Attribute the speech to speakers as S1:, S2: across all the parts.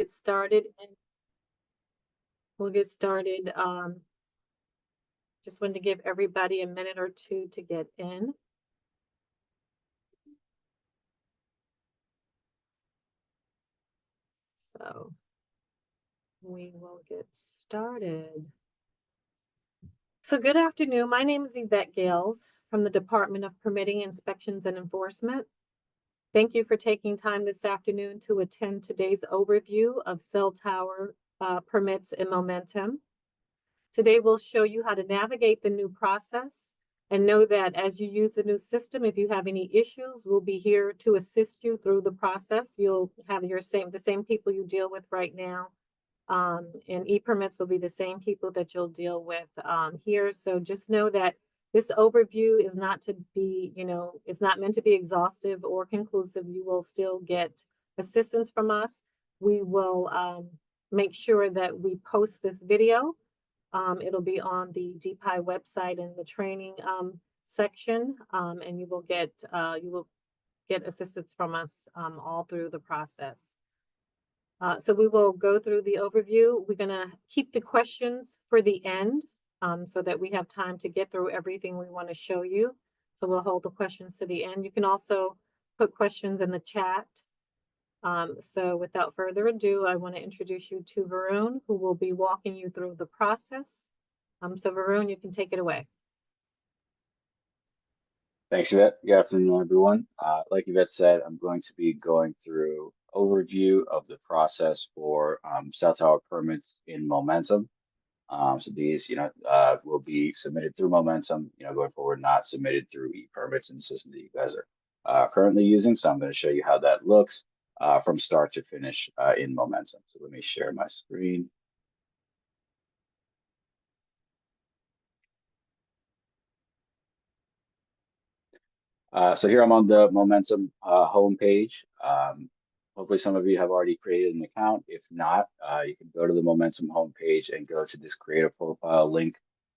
S1: Get started and we'll get started. Just wanted to give everybody a minute or two to get in. So we will get started. So good afternoon. My name is Yvette Gales from the Department of Permitting, Inspections, and Enforcement. Thank you for taking time this afternoon to attend today's overview of cell tower permits and momentum. Today, we'll show you how to navigate the new process and know that as you use the new system, if you have any issues, we'll be here to assist you through the process. You'll have the same people you deal with right now. And e-permits will be the same people that you'll deal with here. So just know that this overview is not to be, it's not meant to be exhaustive or conclusive. You will still get assistance from us. We will make sure that we post this video. It'll be on the DPI website in the training section, and you will get assistance from us all through the process. So we will go through the overview. We're going to keep the questions for the end so that we have time to get through everything we want to show you. So we'll hold the questions to the end. You can also put questions in the chat. So without further ado, I want to introduce you to Varun, who will be walking you through the process. So Varun, you can take it away.
S2: Thanks, Yvette. Good afternoon, everyone. Like Yvette said, I'm going to be going through overview of the process for cell tower permits in Momentum. So these, will be submitted through Momentum, going forward, not submitted through e-permits in the system that you guys are currently using. So I'm going to show you how that looks from start to finish in Momentum. So let me share my screen. So here I'm on the Momentum homepage. Hopefully some of you have already created an account. If not, you can go to the Momentum homepage and go to this create a profile link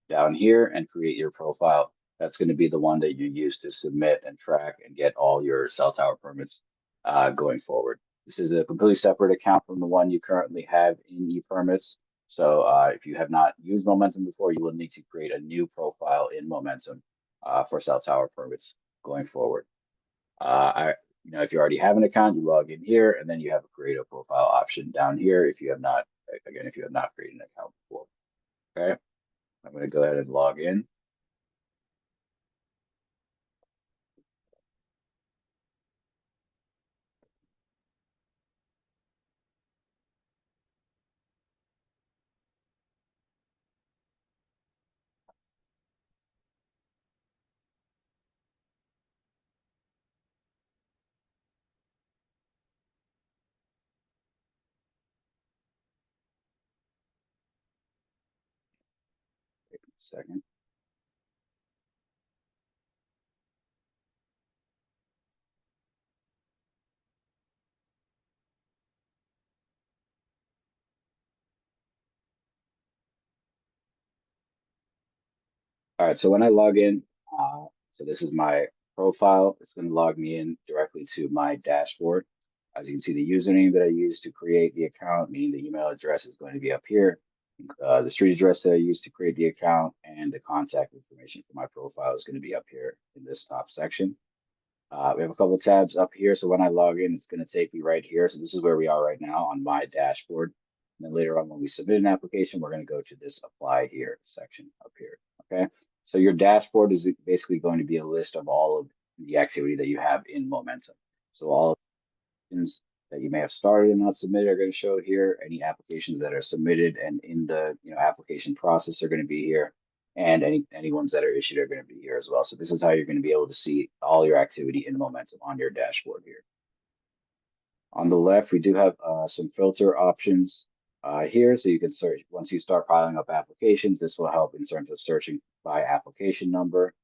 S2: down here and create your profile. That's going to be the one that you use to submit and track and get all your cell tower permits going forward. This is a completely separate account from the one you currently have in ePermits. So if you have not used Momentum before, you will need to create a new profile in Momentum for cell tower permits going forward. If you already have an account, you log in here, and then you have a create a profile option down here if you have not, if you have not created an account before. Okay, I'm going to go ahead and log in. Wait a second. All right, so when I log in, so this is my profile. It's going to log me in directly to my dashboard. As you can see, the username that I used to create the account, meaning the email address, is going to be up here. The street address that I used to create the account and the contact information for my profile is going to be up here in this top section. We have a couple of tabs up here. So when I log in, it's going to take me right here. So this is where we are right now on my dashboard. And then later on, when we submit an application, we're going to go to this apply here section up here. Okay. So your dashboard is basically going to be a list of all of the activity that you have in Momentum. So all of the things that you may have started and not submitted are going to show here. Any applications that are submitted and in the application process are going to be here. And any ones that are issued are going to be here as well. So this is how you're going to be able to see all your activity in Momentum on your dashboard here. On the left, we do have some filter options here. So you can search, once you start piling up applications, this will help in terms of searching by application number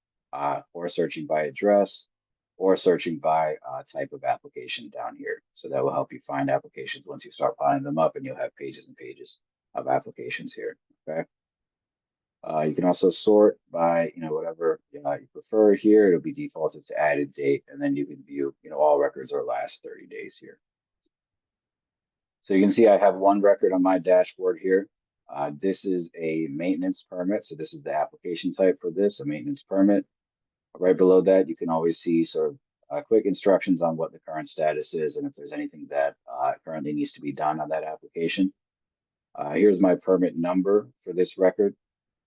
S2: or searching by address or searching by type of application down here. So that will help you find applications once you start piling them up, and you'll have pages and pages of applications here. Okay. You can also sort by, whatever you prefer here. It'll be defaulted to added date, and then you can view, all records or last 30 days here. So you can see I have one record on my dashboard here. This is a maintenance permit. So this is the application type for this, a maintenance permit. Right below that, you can always see sort of quick instructions on what the current status is and if there's anything that currently needs to be done on that application. Here's my permit number for this record,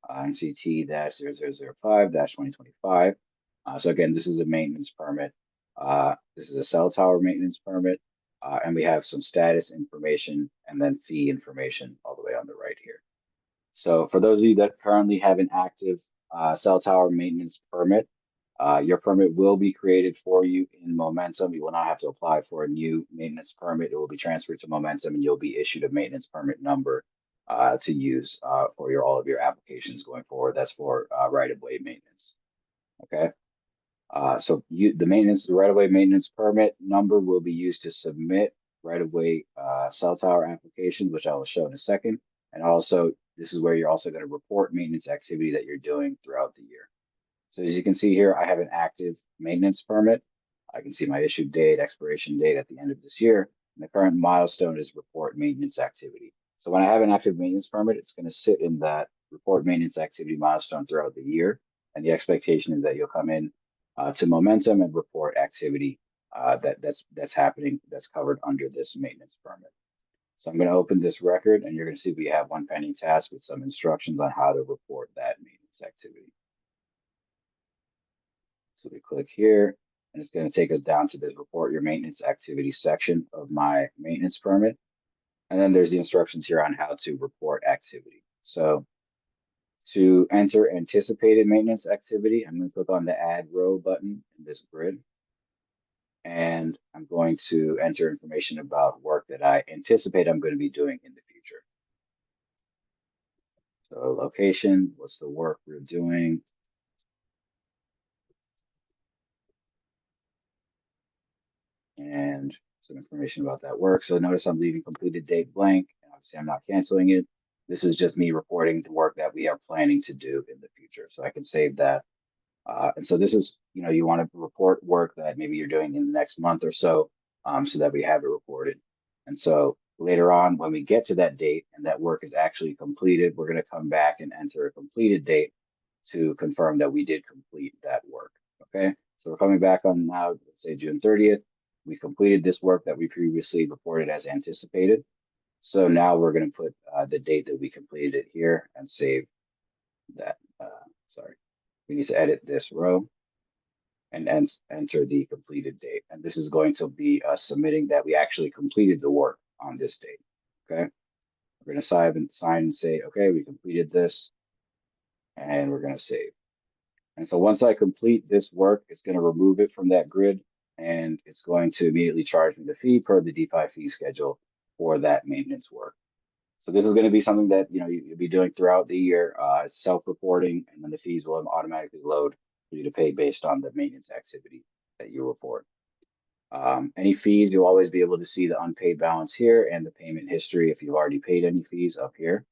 S2: NCT-0005-2025. So again, this is a maintenance permit. This is a cell tower maintenance permit, and we have some status information and then fee information all the way on the right here. So for those of you that currently have an active cell tower maintenance permit, your permit will be created for you in Momentum. You will not have to apply for a new maintenance permit. It will be transferred to Momentum and you'll be issued a maintenance permit number to use for all of your applications going forward. That's for right-of-way maintenance. Okay. So the right-of-way maintenance permit number will be used to submit right-of-way cell tower applications, which I will show in a second. And also, this is where you're also going to report maintenance activity that you're doing throughout the year. So as you can see here, I have an active maintenance permit. I can see my issue date, expiration date at the end of this year. And the current milestone is report maintenance activity. So when I have an active maintenance permit, it's going to sit in that report maintenance activity milestone throughout the year. And the expectation is that you'll come in to Momentum and report activity that's happening, that's covered under this maintenance permit. So I'm going to open this record and you're going to see we have one pending task with some instructions on how to report that maintenance activity. So we click here and it's going to take us down to this report your maintenance activity section of my maintenance permit. And then there's the instructions here on how to report activity. So to enter anticipated maintenance activity, I'm going to click on the add row button in this grid. And I'm going to enter information about work that I anticipate I'm going to be doing in the future. So location, what's the work we're doing? And some information about that work. So notice I'm leaving completed date blank. Obviously, I'm not canceling it. This is just me reporting the work that we are planning to do in the future. So I can save that. And so this is, you want to report work that maybe you're doing in the next month or so, so that we have it reported. And so later on, when we get to that date and that work is actually completed, we're going to come back and enter a completed date to confirm that we did complete that work. Okay, so we're coming back on now, let's say June 30th. We completed this work that we previously reported as anticipated. So now we're going to put the date that we completed it here and save that. Sorry, we need to edit this row and enter the completed date. And this is going to be submitting that we actually completed the work on this date. Okay, we're going to sign and say, okay, we completed this, and we're going to save. And so once I complete this work, it's going to remove it from that grid and it's going to immediately charge me the fee per the D5 fee schedule for that maintenance work. So this is going to be something that you'll be doing throughout the year. It's self-reporting, and then the fees will automatically load for you to pay based on the maintenance activity that you report. Any fees, you'll always be able to see the unpaid balance here and the payment history if you've already paid any fees up here.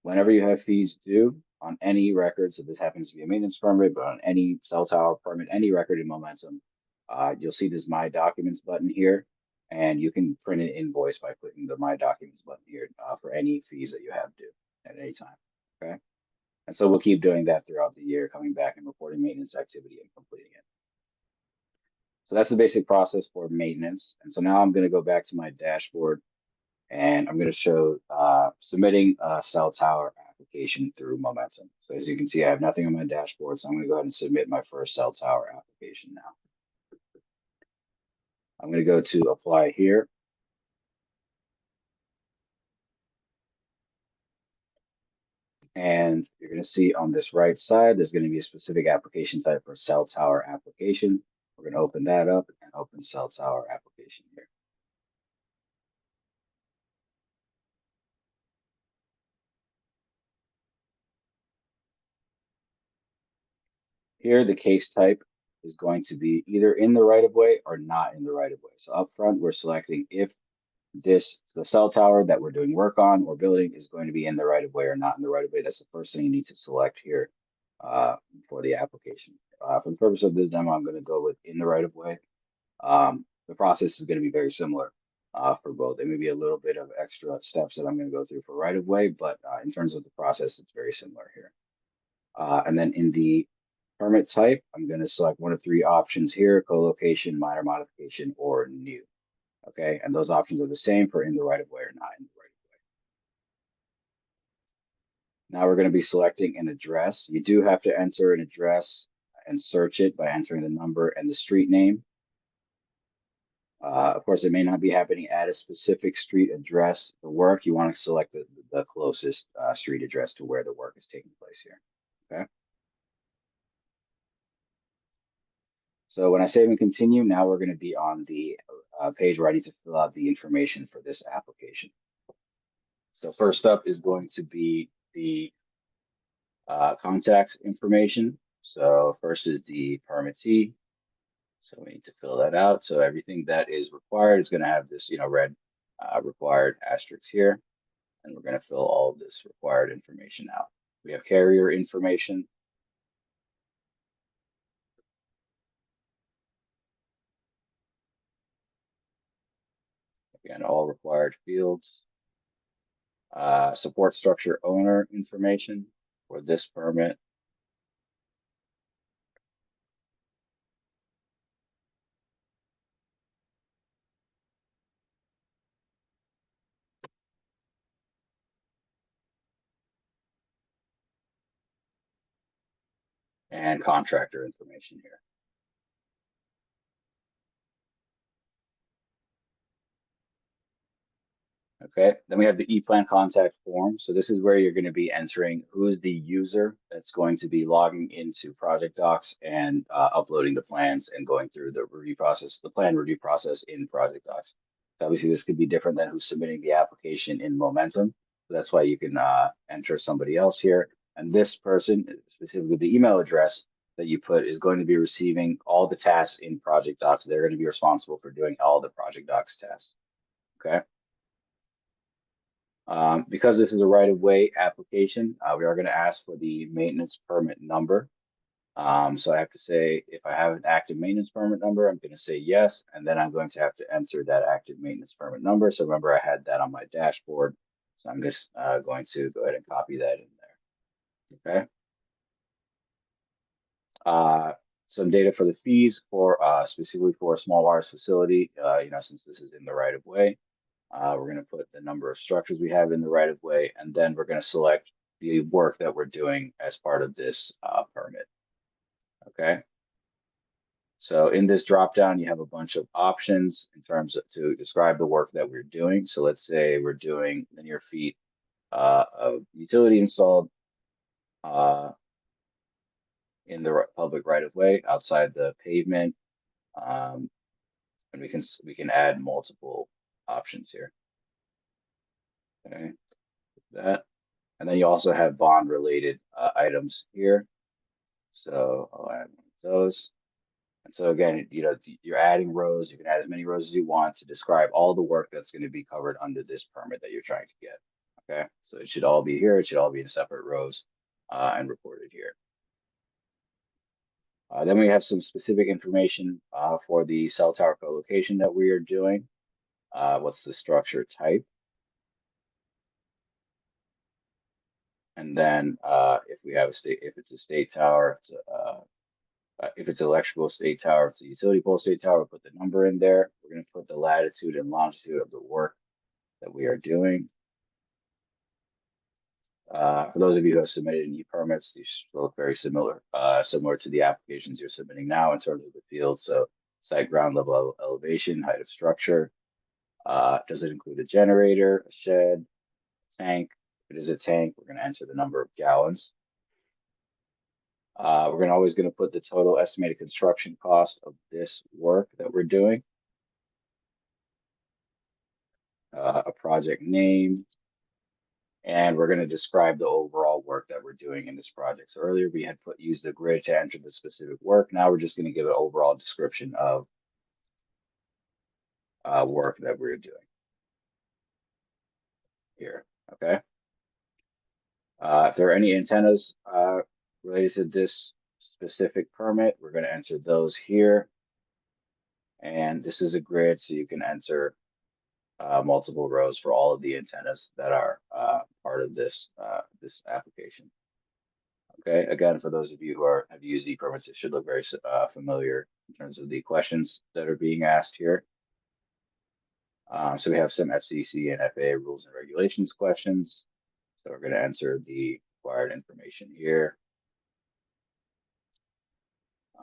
S2: Whenever you have fees due on any record, so this happens to be a maintenance permit, but on any cell tower permit, any record in Momentum, you'll see this My Documents button here, and you can print an invoice by clicking the My Documents button here for any fees that you have due at any time, okay? And so we'll keep doing that throughout the year, coming back and reporting maintenance activity and completing it. So that's the basic process for maintenance. And so now I'm going to go back to my dashboard and I'm going to show submitting a cell tower application through Momentum. So as you can see, I have nothing on my dashboard, so I'm going to go ahead and submit my first cell tower application now. I'm going to go to apply here. And you're going to see on this right side, there's going to be a specific application type for cell tower application. We're going to open that up and open cell tower application here. Here, the case type is going to be either in the right-of-way or not in the right-of-way. So up front, we're selecting if the cell tower that we're doing work on or building is going to be in the right-of-way or not in the right-of-way. That's the first thing you need to select here for the application. For the purpose of this demo, I'm going to go with in the right-of-way. The process is going to be very similar for both. There may be a little bit of extra steps that I'm going to go through for right of way, but in terms of the process, it's very similar here. And then in the permit type, I'm going to select one of three options here: co-location, minor modification, or new. Okay, and those options are the same for in the right of way or not in the right of way. Now we're going to be selecting an address. You do have to enter an address and search it by entering the number and the street name. Of course, it may not be happening at a specific street address for work. You want to select the closest street address to where the work is taking place here. Okay. So when I save and continue, now we're going to be on the page where I need to fill out the information for this application. So first up is going to be the contact information. So first is the permittee. So we need to fill that out. So everything that is required is going to have this, red required asterisk here. And we're going to fill all of this required information out. We have carrier information. Again, all required fields. Support structure owner information for this permit. And contractor information here. Okay, then we have the E-Plan contact form. So this is where you're going to be entering who's the user that's going to be logging into Project Docs and uploading the plans and going through the review process, the plan review process in Project Docs. So obviously, this could be different than who's submitting the application in Momentum. So that's why you can enter somebody else here. And this person, specifically the email address that you put, is going to be receiving all the tasks in Project Docs. They're going to be responsible for doing all the Project Docs tasks. Okay. Because this is a right-of-way application, we are going to ask for the maintenance permit number. So I have to say, if I have an active maintenance permit number, I'm going to say yes, and then I'm going to have to enter that active maintenance permit number. So remember, I had that on my dashboard. So I'm just going to go ahead and copy that in there. Okay. Some data for the fees for specifically for a small wires facility, since this is in the right of way. We're going to put the number of structures we have in the right of way, and then we're going to select the work that we're doing as part of this permit. Okay. So in this dropdown, you have a bunch of options in terms of to describe the work that we're doing. So let's say we're doing linear feet of utility installed in the public right of way outside the pavement. And we can add multiple options here. Okay, that. And then you also have bond related items here. So I'll add those. And so again, you're adding rows. You can add as many rows as you want to describe all the work that's going to be covered under this permit that you're trying to get. Okay, so it should all be here. It should all be in separate rows and reported here. Then we have some specific information for the cell tower co-location that we are doing. What's the structure type? And then if we have if it's a state tower, if it's an electrical state tower, if it's a utility pole state tower, we'll put the number in there. We're going to put the latitude and longitude of the work that we are doing. For those of you who have submitted new permits, these look very similar to the applications you're submitting now in terms of the field. So site ground level elevation, height of structure. Does it include a generator, a shed, tank? If it is a tank, we're going to enter the number of gallons. We're always going to put the total estimated construction cost of this work that we're doing. A project name, and we're going to describe the overall work that we're doing in this project. So earlier we had used the grid to enter the specific work. Now we're just going to give an overall description of work that we're doing here. Okay. If there are any antennas related to this specific permit, we're going to enter those here. And this is a grid, so you can enter multiple rows for all of the antennas that are part of this this application. Okay, again, for those of you who have used e-permits, it should look very familiar in terms of the questions that are being asked here. So we have some FCC and FAA rules and regulations questions. So we're going to answer the required information here.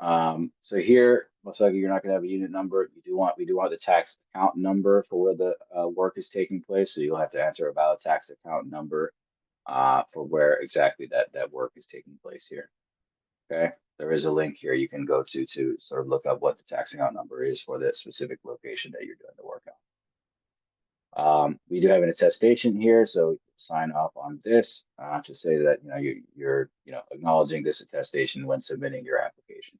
S2: So here, most likely you're not going to have a unit number. We do want the tax account number for where the work is taking place. So you'll have to enter a valid tax account number for where exactly that work is taking place here. Okay, there is a link here you can go to sort of look up what the tax account number is for the specific location that you're doing the work on. We do have an attestation here, so sign off on this to say that you're acknowledging this attestation when submitting your application.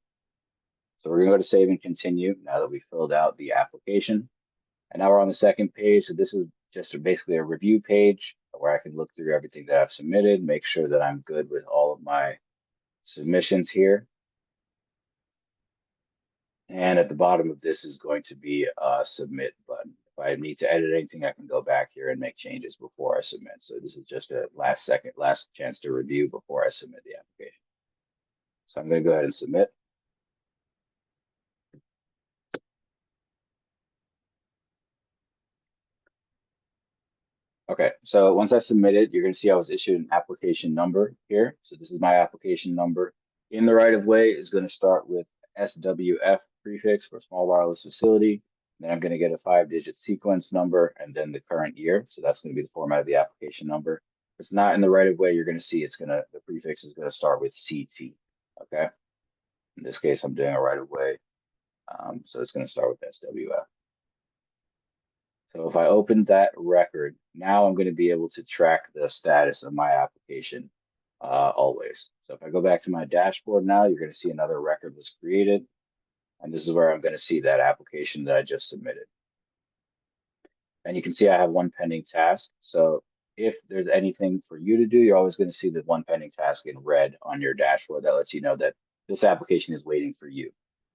S2: So we're going to go to save and continue now that we filled out the application. And now we're on the second page. So this is just basically a review page where I can look through everything that I've submitted, make sure that I'm good with all of my submissions here. And at the bottom of this is going to be a submit button. If I need to edit anything, I can go back here and make changes before I submit. So this is just a last chance to review before I submit the application. So I'm going to go ahead and submit. Okay, so once I submitted, you're going to see I was issued an application number here. So this is my application number. In the right of way is going to start with SWF prefix for small wireless facility. Then I'm going to get a 5-digit sequence number and then the current year. So that's going to be the format of the application number. If it's not in the right of way, you're going to see the prefix is going to start with CT. Okay. In this case, I'm doing a right of way. So it's going to start with SWF. So if I open that record, now I'm going to be able to track the status of my application always. So if I go back to my dashboard now, you're going to see another record was created. And this is where I'm going to see that application that I just submitted. And you can see I have one pending task. So if there's anything for you to do, you're always going to see the one pending task in red on your dashboard. That lets you know that this application is waiting for you.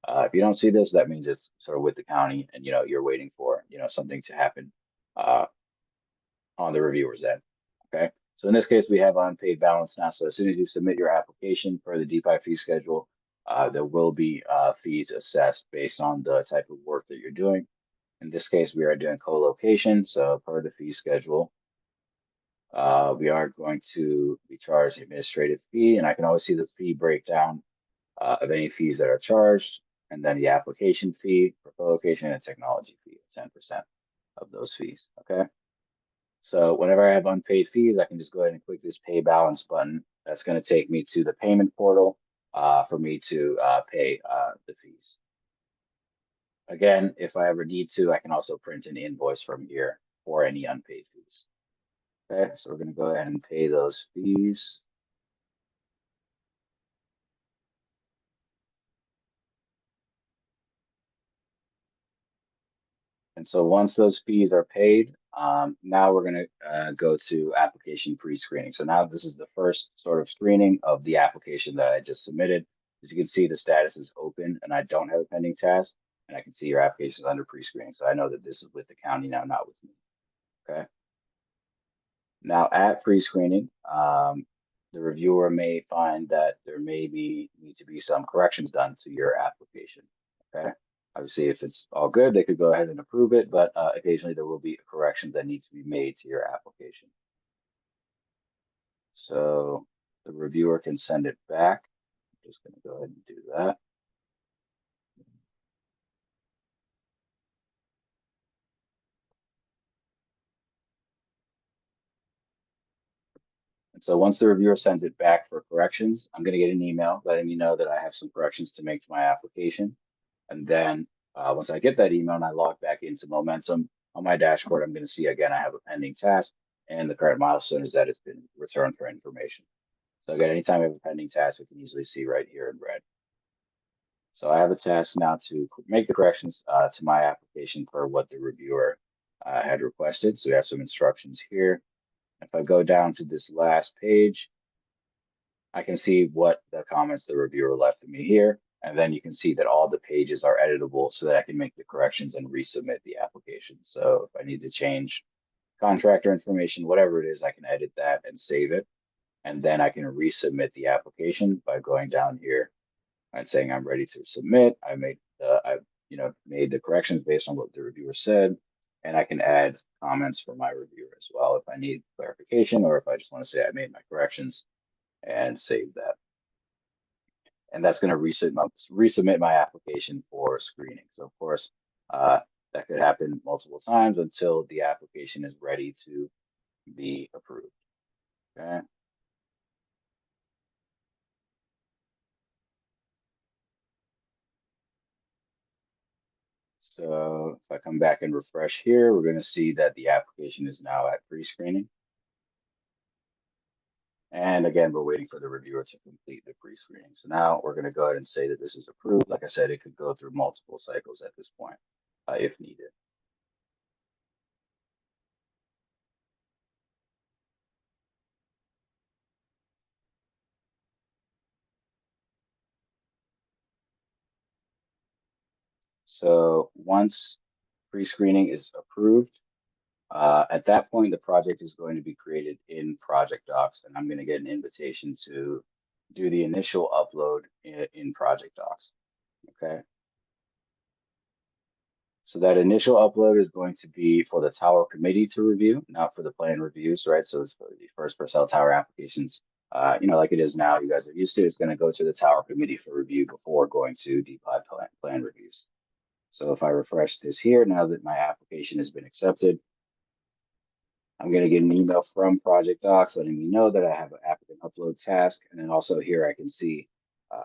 S2: If you don't see this, that means it's sort of with the county and you're waiting for something to happen on the reviewer's end. Okay, so in this case we have unpaid balance now. So as soon as you submit your application for the DPI fee schedule, there will be fees assessed based on the type of work that you're doing. In this case, we are doing co-location. So per the fee schedule, we are going to be charged an administrative fee, and I can always see the fee breakdown of any fees that are charged, and then the application fee for co-location and a technology fee, 10% of those fees. Okay. So whenever I have unpaid fees, I can just go ahead and click this pay balance button. That's going to take me to the payment portal for me to pay the fees. Again, if I ever need to, I can also print an invoice from here for any unpaid fees. Okay, so we're going to go ahead and pay those fees. And so once those fees are paid, now we're going to go to application pre-screening. So now this is the first sort of screening of the application that I just submitted. As you can see, the status is open and I don't have a pending task, and I can see your application is under pre-screening. So I know that this is with the county now, not with me. Okay. Now at pre-screening, the reviewer may find that there may need to be some corrections done to your application. Okay. Obviously, if it's all good, they could go ahead and approve it, but occasionally there will be corrections that need to be made to your application. So the reviewer can send it back. I'm just going to go ahead and do that. And so once the reviewer sends it back for corrections, I'm going to get an email letting me know that I have some corrections to make to my application. And then once I get that email and I log back into Momentum on my dashboard, I'm going to see again, I have a pending task and the current milestone is that it's been returned for information. So again, anytime I have a pending task, we can easily see right here in red. So I have a task now to make the corrections to my application per what the reviewer had requested. So we have some instructions here. If I go down to this last page, I can see what the comments the reviewer left for me here. And then you can see that all the pages are editable so that I can make the corrections and resubmit the application. So if I need to change contractor information, whatever it is, I can edit that and save it. And then I can resubmit the application by going down here and saying I'm ready to submit. I've made the corrections based on what the reviewer said, and I can add comments for my reviewer as well if I need clarification or if I just want to say I made my corrections and save that. And that's going to resubmit my application for screening. So of course, that could happen multiple times until the application is ready to be approved. Okay. So if I come back and refresh here, we're going to see that the application is now at pre-screening. And again, we're waiting for the reviewer to complete the pre-screening. So now we're going to go ahead and say that this is approved. Like I said, it could go through multiple cycles at this point, if needed. So once pre-screening is approved, at that point, the project is going to be created in Project Docs, and I'm going to get an invitation to do the initial upload in Project Docs. Okay. So that initial upload is going to be for the tower committee to review, not for the plan reviews, right? So it's for the first cell tower applications, like it is now, you guys are used to. It's going to go to the tower committee for review before going to the plan reviews. So if I refresh this here, now that my application has been accepted, I'm going to get an email from Project Docs letting me know that I have an applicant upload task. And then also here I can see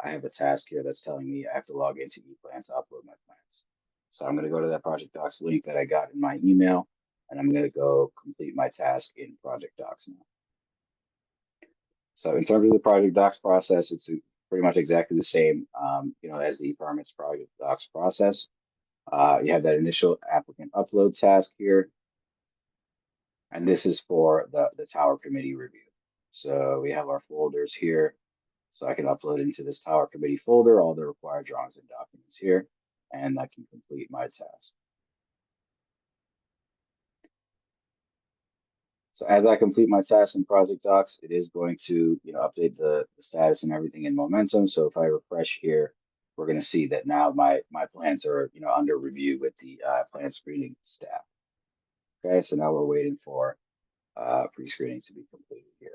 S2: I have a task here that's telling me I have to log into ePlan to upload my plans. So I'm going to go to that Project Docs link that I got in my email, and I'm going to go complete my task in Project Docs now. So in terms of the Project Docs process, it's pretty much exactly the same, as the permits Project Docs process. You have that initial applicant upload task here. And this is for the tower committee review. So we have our folders here. So I can upload into this tower committee folder all the required drawings and documents here, and I can complete my task. So as I complete my task in Project Docs, it is going to update the status and everything in Momentum. So if I refresh here, we're going to see that now my plans are under review with the plan screening staff. Okay, so now we're waiting for pre-screening to be completed here.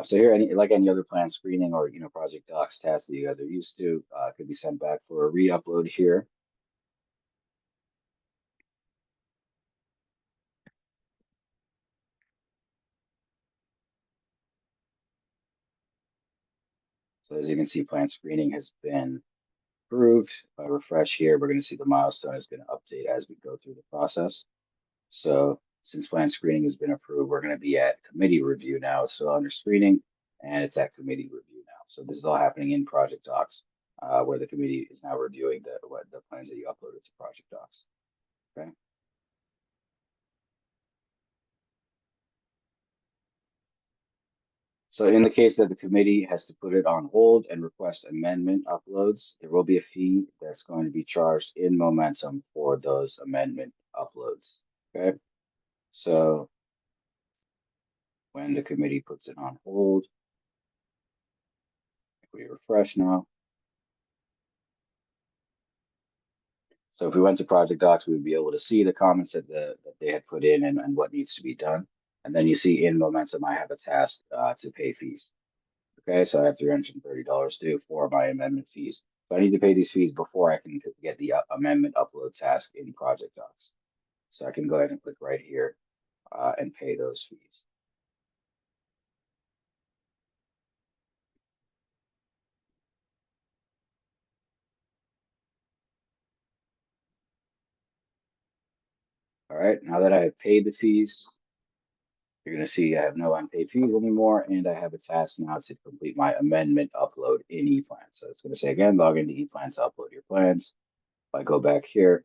S2: So here, like any other plan screening or Project Docs task that you guys are used to, could be sent back for a re-upload here. So as you can see, plan screening has been approved. If I refresh here, we're going to see the milestone is going to update as we go through the process. So since plan screening has been approved, we're going to be at committee review now. So under screening, and it's at committee review now. So this is all happening in Project Docs, where the committee is now reviewing the plans that you uploaded to Project Docs. Okay. So in the case that the committee has to put it on hold and request amendment uploads, there will be a fee that's going to be charged in Momentum for those amendment uploads. Okay. So when the committee puts it on hold, if we refresh now. So if we went to Project Docs, we would be able to see the comments that they had put in and what needs to be done. And then you see in Momentum, I have a task to pay fees. Okay, so I have $330 due for my amendment fees. So I need to pay these fees before I can get the amendment upload task in Project Docs. So I can go ahead and click right here and pay those fees. All right, now that I have paid the fees, you're going to see I have no unpaid fees anymore, and I have a task now to complete my amendment upload in ePlan. So it's going to say again, log into ePlan to upload your plans. If I go back here,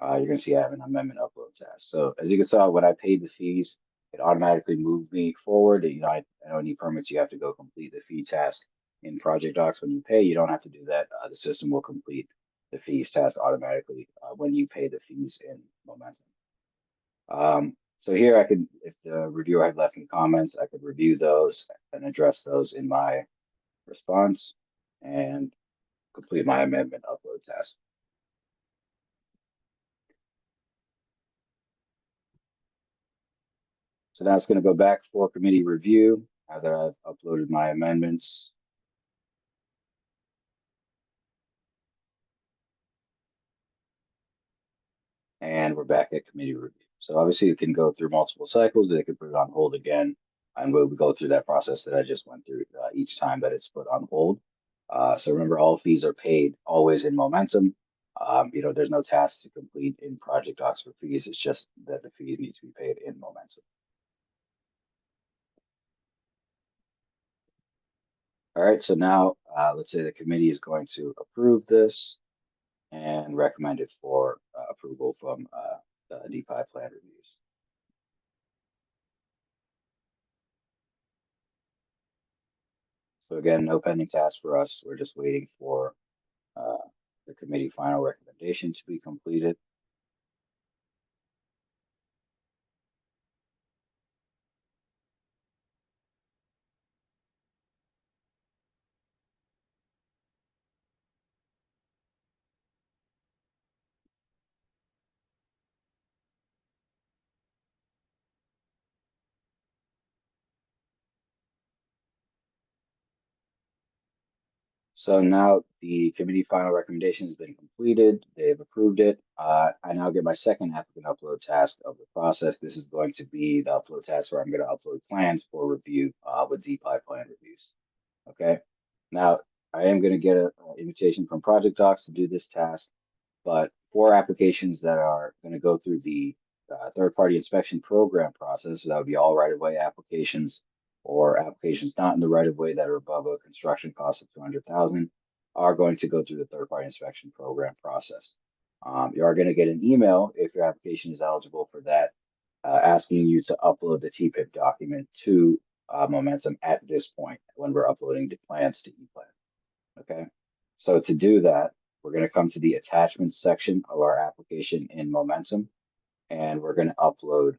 S2: you're gonna see I have an amendment upload task. So as you can see, when I paid the fees, it automatically moved me forward. You know, I don't need permits. You have to go complete the fee task in Project Docs. When you pay, you don't have to do that. The system will complete the fees task automatically when you pay the fees in Momentum. So here I could, if the reviewer had left me comments, I could review those and address those in my response and complete my amendment upload task. So now it's going to go back for committee review now that I've uploaded my amendments. And we're back at committee review. So obviously it can go through multiple cycles. They could put it on hold again. And we'll go through that process that I just went through each time that it's put on hold. So remember, all fees are paid always in Momentum. You know, there's no tasks to complete in Project Docs for fees. It's just that the fees need to be paid in Momentum. All right, so now let's say the committee is going to approve this and recommend it for approval from the DPI plan reviews. So again, no pending tasks for us. We're just waiting for the committee final recommendation to be completed. So now the committee final recommendation has been completed. They've approved it. I now get my second applicant upload task of the process. This is going to be the upload task where I'm going to upload plans for review with DPI plan reviews. Okay. Now I am going to get an invitation from Project Docs to do this task, but for applications that are going to go through the third-party inspection program process, so that would be all right-of-way applications or applications not in the right-of-way that are above a construction cost of 200,000 are going to go through the third-party inspection program process. You are going to get an email if your application is eligible for that, asking you to upload the TPIP document to Momentum at this point when we're uploading the plans to ePlan. Okay, so to do that, we're going to come to the attachments section of our application in Momentum, and we're going to upload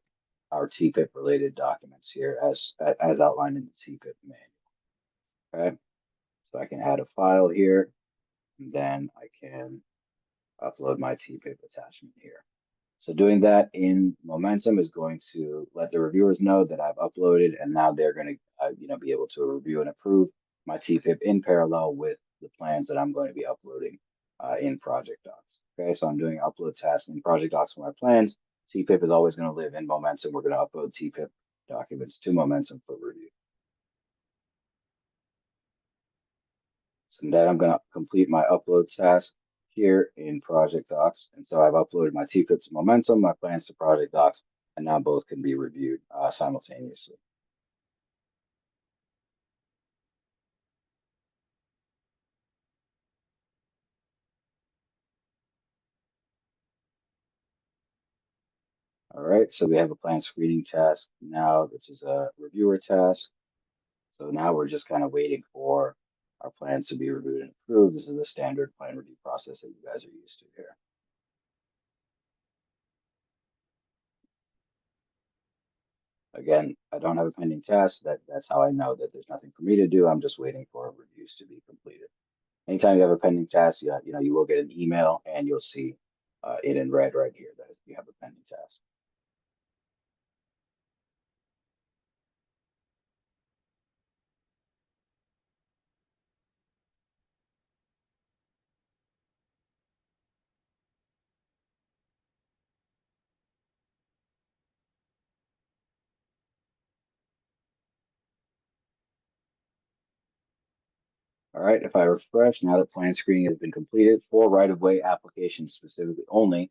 S2: our TPIP related documents here as outlined in the TPIP manual. Okay, so I can add a file here, and then I can upload my TPIP attachment here. So doing that in Momentum is going to let the reviewers know that I've uploaded, and now they're going to be able to review and approve my TPIP in parallel with the plans that I'm going to be uploading in Project Docs. Okay, so I'm doing upload tasks in Project Docs for my plans. TPIP is always going to live in Momentum. We're going to upload TPIP documents to Momentum for review. So then I'm going to complete my upload task here in Project Docs. And so I've uploaded my TPIP to Momentum, my plans to Project Docs, and now both can be reviewed simultaneously. All right, so we have a plan screening task now, which is a reviewer task. So now we're just kind of waiting for our plans to be reviewed and approved. This is the standard plan review process that you guys are used to here. Again, I don't have a pending task. That's how I know that there's nothing for me to do. I'm just waiting for reviews to be completed. Anytime you have a pending task, you will get an email and you'll see it in red right here that you have a pending task. All right, if I refresh, now that plan screening has been completed for right-of-way applications specifically only,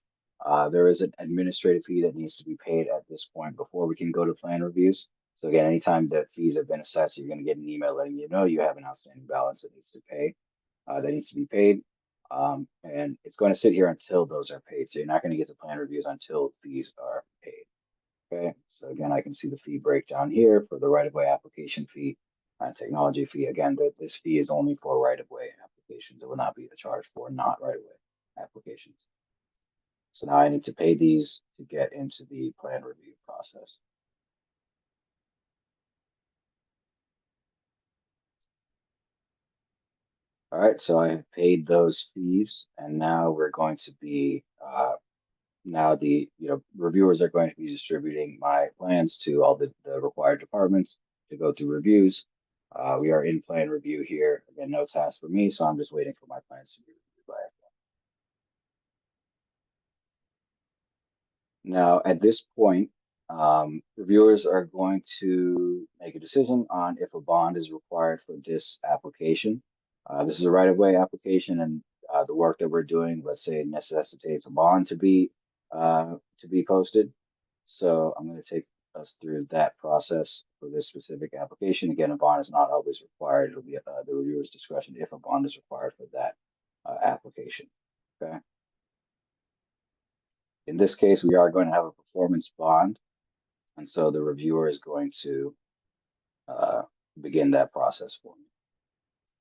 S2: there is an administrative fee that needs to be paid at this point before we can go to plan reviews. So again, anytime that fees have been assessed, you're going to get an email letting you know you have an outstanding balance that needs to be paid. And it's going to sit here until those are paid. So you're not going to get the plan reviews until fees are paid. Okay, so again, I can see the fee breakdown here for the right-of-way application fee and technology fee. Again, this fee is only for right-of-way applications. It will not be a charge for not right-of-way applications. So now I need to pay these to get into the plan review process. All right, so I have paid those fees, and now we're going to be now the reviewers are going to be distributing my plans to all the required departments to go through reviews. We are in plan review here. Again, no task for me, so I'm just waiting for my plans to be reviewed by everyone. Now, at this point, reviewers are going to make a decision on if a bond is required for this application. This is a right-of-way application, and the work that we're doing, let's say, necessitates a bond to be posted. So I'm going to take us through that process for this specific application. Again, a bond is not always required. It'll be the reviewer's discretion if a bond is required for that application. Okay. In this case, we are going to have a performance bond, and so the reviewer is going to begin that process for me.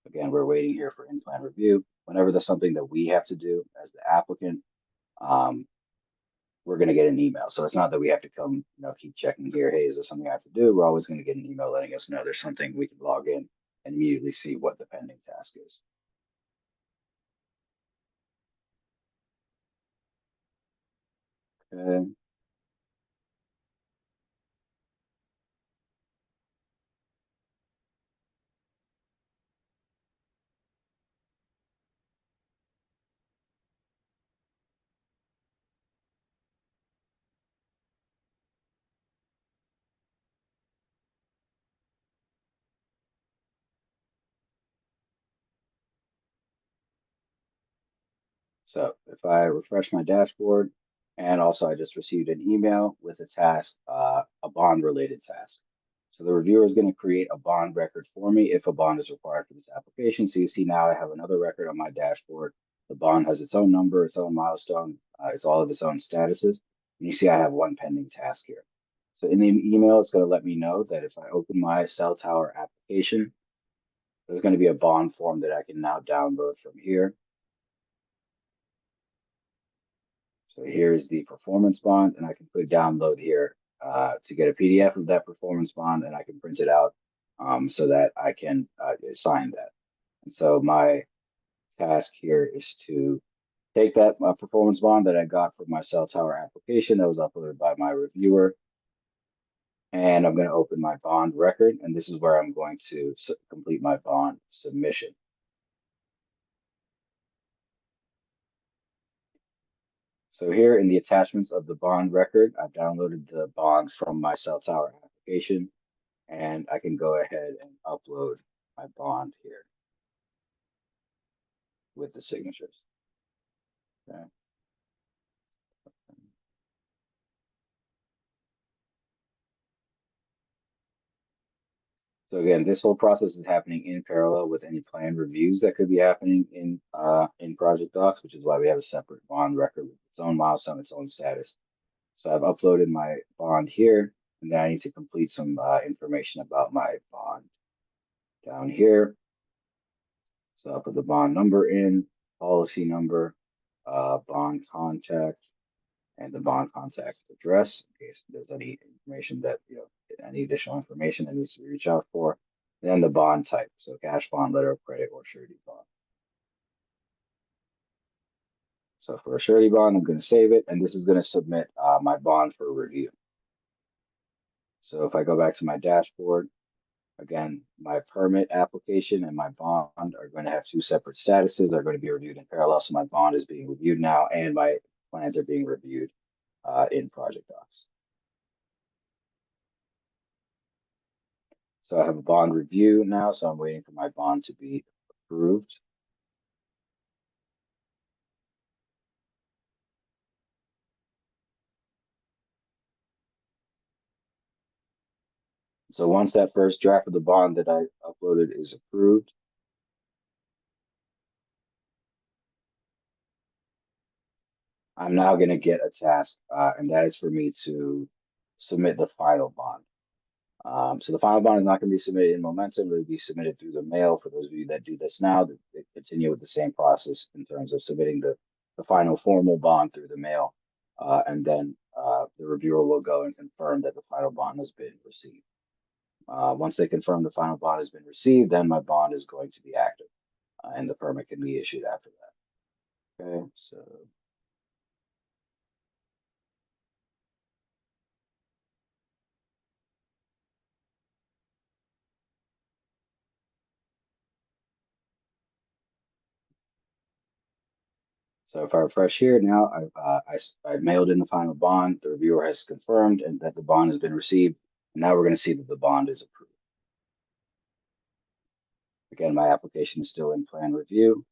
S2: Again, we're waiting here for in-plan review. Whenever there's something that we have to do as the applicant, we're going to get an email. So it's not that we have to come, keep checking here. Hey, is there something I have to do? We're always going to get an email letting us know there's something. We can log in and immediately see what the pending task is. Okay. So if I refresh my dashboard, and also I just received an email with a task, a bond related task. So the reviewer is going to create a bond record for me if a bond is required for this application. So you see now I have another record on my dashboard. The bond has its own number, its own milestone, it's all of its own statuses. And you see I have one pending task here. So in the email, it's going to let me know that if I open my cell tower application, there's going to be a bond form that I can now download from here. So here's the performance bond, and I can click download here to get a PDF of that performance bond, and I can print it out so that I can sign that. And so my task here is to take that performance bond that I got from my cell tower application that was uploaded by my reviewer, and I'm going to open my bond record, and this is where I'm going to complete my bond submission. So here in the attachments of the bond record, I've downloaded the bond from my cell tower application, and I can go ahead and upload my bond here with the signatures. Okay. So again, this whole process is happening in parallel with any plan reviews that could be happening in Project Docs, which is why we have a separate bond record with its own milestone, its own status. So I've uploaded my bond here, and then I need to complete some information about my bond down here. So I'll put the bond number in, policy number, bond contact, and the bond contact address in case there's any information that, any additional information that needs to be reached out for. Then the bond type, so cash bond, letter of credit, or surety bond. So for a surety bond, I'm going to save it, and this is going to submit my bond for review. So if I go back to my dashboard, again, my permit application and my bond are going to have two separate statuses. They're going to be reviewed in parallel. So my bond is being reviewed now, and my plans are being reviewed in Project Docs. So I have a bond review now, so I'm waiting for my bond to be approved. So once that first draft of the bond that I uploaded is approved, I'm now gonna get a task, and that is for me to submit the final bond. So the final bond is not gonna be submitted in Momentum, it will be submitted through the mail. For those of you that do this now, they continue with the same process in terms of submitting the final formal bond through the mail. And then the reviewer will go and confirm that the final bond has been received. Once they confirm the final bond has been received, then my bond is going to be active, and the permit can be issued after that. Okay, so if I refresh here now, I've mailed in the final bond. The reviewer has confirmed and that the bond has been received. And now we're going to see that the bond is approved. Again, my application is still in plan review.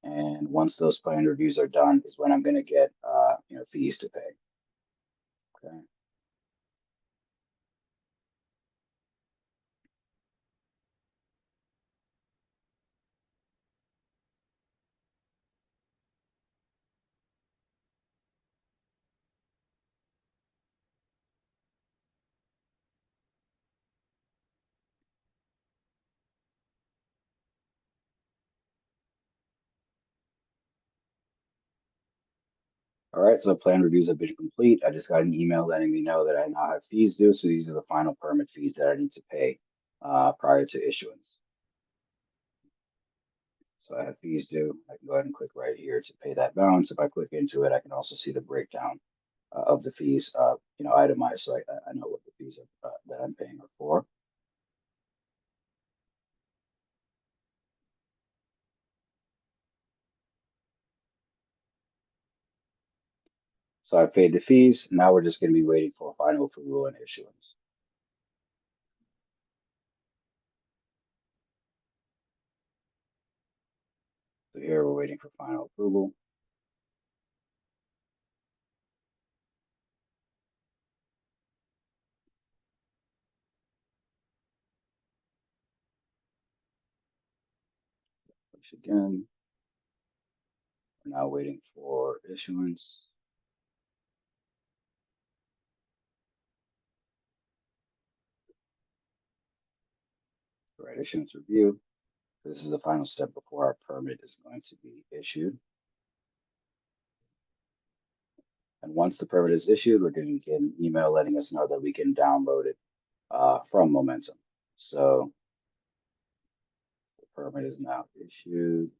S2: And once those plan reviews are done is when I'm going to get fees to pay. Okay. All right, so the plan reviews have been complete. I just got an email letting me know that I now have fees due. So these are the final permit fees that I need to pay prior to issuance. So I have fees due. I can go ahead and click right here to pay that balance. If I click into it, I can also see the breakdown of the fees, itemized, so I know what the fees are, that I'm paying are for. So I paid the fees. Now we're just going to be waiting for final approval and issuance. So here we're waiting for final approval. Which again, we're now waiting for issuance. Right, issuance review. This is the final step before our permit is going to be issued. And once the permit is issued, we're going to get an email letting us know that we can download it from Momentum. So the permit is now issued.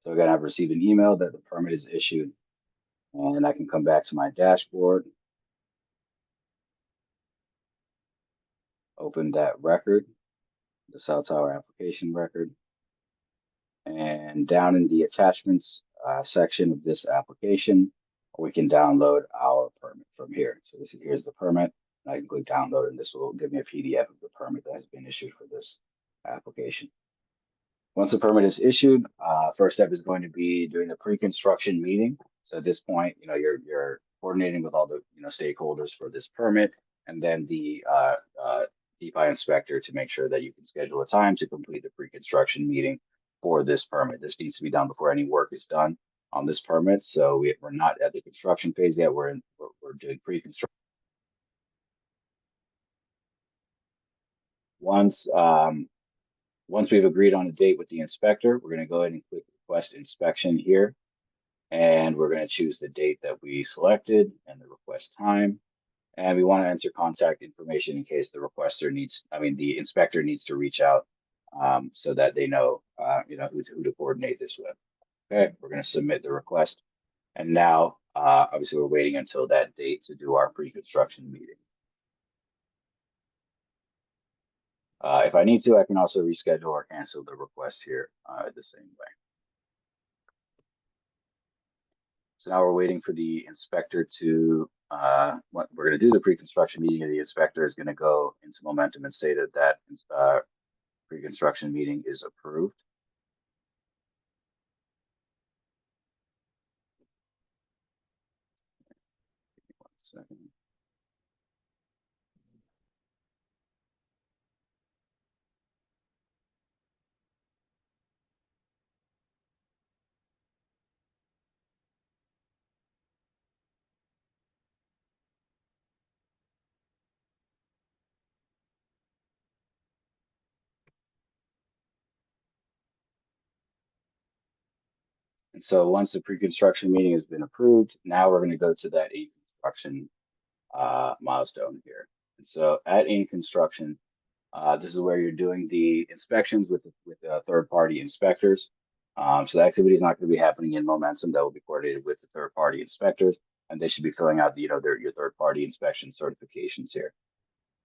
S2: So again, I've received an email that the permit is issued, and I can come back to my dashboard, open that record, the cell tower application record, and down in the attachments section of this application, we can download our permit from here. So here's the permit. And I can click download, and this will give me a PDF of the permit that has been issued for this application. Once the permit is issued, first step is going to be doing the pre-construction meeting. So at this point, you're coordinating with all the stakeholders for this permit, and then the DeFi inspector to make sure that you can schedule a time to complete the pre-construction meeting for this permit. This needs to be done before any work is done on this permit. So we're not at the construction phase yet. We're doing pre-construction. Once once we've agreed on a date with the inspector, we're going to go ahead and click request inspection here. And we're going to choose the date that we selected and the request time. And we want to enter contact information in case the inspector needs to reach out so that they know, who to coordinate this with. Okay, we're going to submit the request. And now, obviously, we're waiting until that date to do our pre-construction meeting. If I need to, I can also reschedule or cancel the request here the same way. So now we're waiting for the inspector to, what we're going to do the pre-construction meeting, and the inspector is going to go into Momentum and say that pre-construction meeting is approved. One second. And so once the pre-construction meeting has been approved, now we're going to go to that in-construction milestone here. And so at in-construction, this is where you're doing the inspections with third-party inspectors. So the activity is not going to be happening in Momentum. That will be coordinated with the third-party inspectors, and they should be filling out, your third-party inspection certifications here.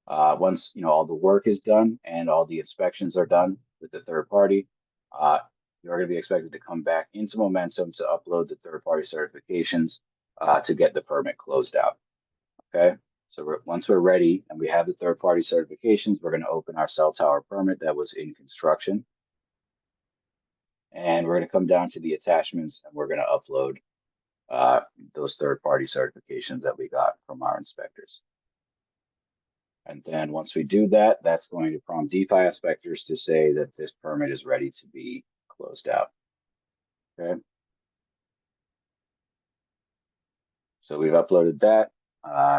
S2: Once all the work is done and all the inspections are done with the third party, you're going to be expected to come back into Momentum to upload the third-party certifications to get the permit closed out. Okay, so once we're ready and we have the third-party certifications, we're going to open our cell tower permit that was in construction. And we're going to come down to the attachments and we're going to upload those third-party certifications that we got from our inspectors. And then once we do that, that's going to prompt DeFi inspectors to say that this permit is ready to be closed out. Okay. So we've uploaded that.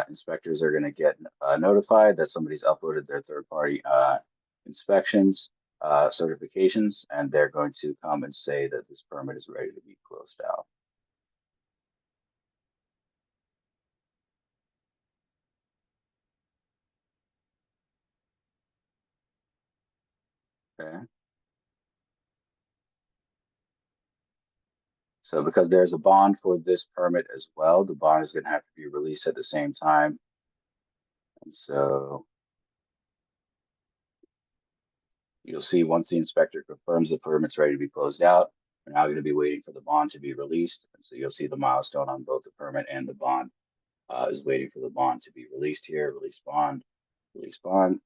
S2: Inspectors are going to get notified that somebody's uploaded their third-party inspections certifications, and they're going to come and say that this permit is ready to be closed out. Okay. So because there's a bond for this permit as well, the bond is going to have to be released at the same time. And so you'll see once the inspector confirms the permit's ready to be closed out, we're now going to be waiting for the bond to be released. And so you'll see the milestone on both the permit and the bond is waiting for the bond to be released here. Release bond, release bond.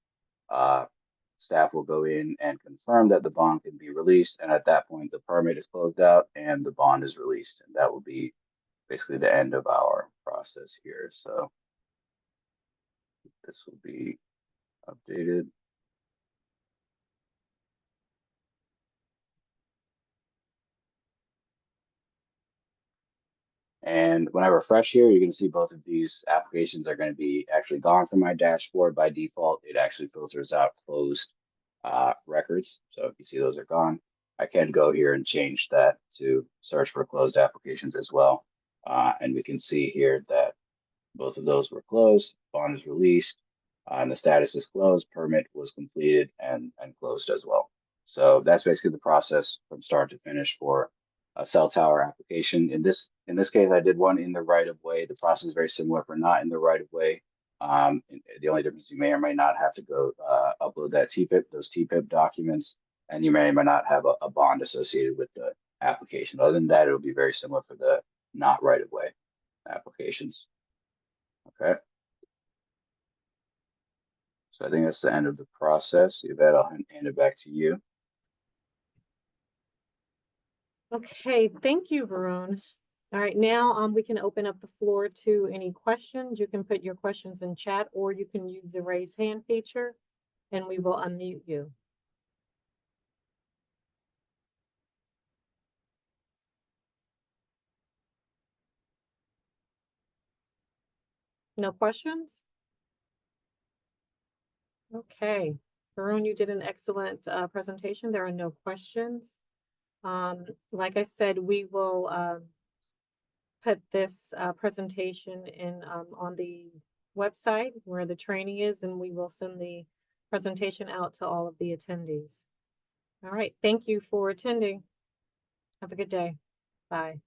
S2: Staff will go in and confirm that the bond can be released. And at that point, the permit is closed out and the bond is released. And that will be basically the end of our process here. So this will be updated. And when I refresh here, you can see both of these applications are going to be actually gone from my dashboard. By default, it actually filters out closed records. So if you see those are gone, I can go here and change that to search for closed applications as well. And we can see here that both of those were closed, bond is released, and the status is closed, permit was completed and closed as well. So that's basically the process from start to finish for a cell tower application. In this case, I did one in the right of way. The process is very similar for not in the right of way. The only difference, you may or may not have to go upload that those TPIP documents, and you may or may not have a bond associated with the application. Other than that, it'll be very similar for the not right of way applications. Okay. So I think that's the end of the process. Yvette, I'll hand it back to you.
S1: Okay, thank you, Varun. All right, now we can open up the floor to any questions. You can put your questions in chat or you can use the raise hand feature and we will unmute you. No questions? Okay, Varun, you did an excellent presentation. There are no questions. Like I said, we will put this presentation in on the website where the training is, and we will send the presentation out to all of the attendees. All right, thank you for attending. Have a good day. Bye.